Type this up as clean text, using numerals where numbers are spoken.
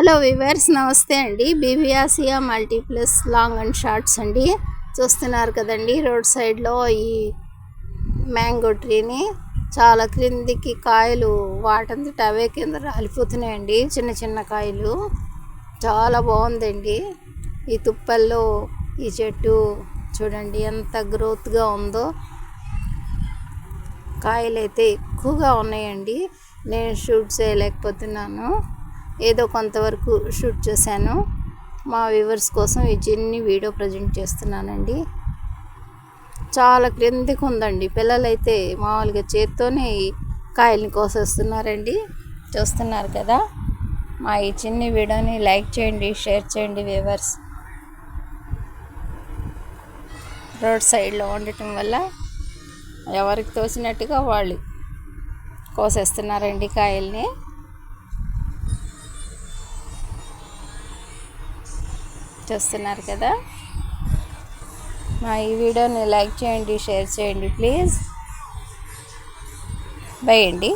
Hello viewers, నమస్తే అండి. BB Asia multiplus long and shorts అండి. చూస్తున్నారు కదండి రోడ్ సైడ్లో ఈ మ్యాంగో ట్రీని. చాలా క్రిందికి కాయలు వాటంతట అవే కింద రాలిపోతున్నాయండి, చిన్న చిన్న కాయలు. చాలా బాగుందండి ఈ తుప్పల్లో ఈ చెట్టు. చూడండి ఎంత గ్రోత్గా ఉందో. కాయలు అయితే ఎక్కువగా ఉన్నాయండి. నేను షూట్ చేయలేకపోతున్నాను, ఏదో కొంతవరకు షూట్ చేశాను. మా వ్యూవర్స్ కోసం ఈ చిన్ని వీడియో ప్రజెంట్ చేస్తున్నానండి. చాలా క్రిందికి ఉందండి. పిల్లలైతే మామూలుగా చేత్తోనే కాయల్ని కోసేస్తున్నారండి. చూస్తున్నారు కదా. మా ఈ చిన్ని వీడియోని లైక్ చేయండి, షేర్ చేయండి వ్యూవర్స్. రోడ్ సైడ్లో ఉండటం వల్ల ఎవరికి తోసినట్టుగా వాళ్ళు కోసేస్తున్నారండి కాయల్ని. చూస్తున్నారు కదా. మా ఈ వీడియోని లైక్ చేయండి, షేర్ చేయండి ప్లీజ్. బై అండి.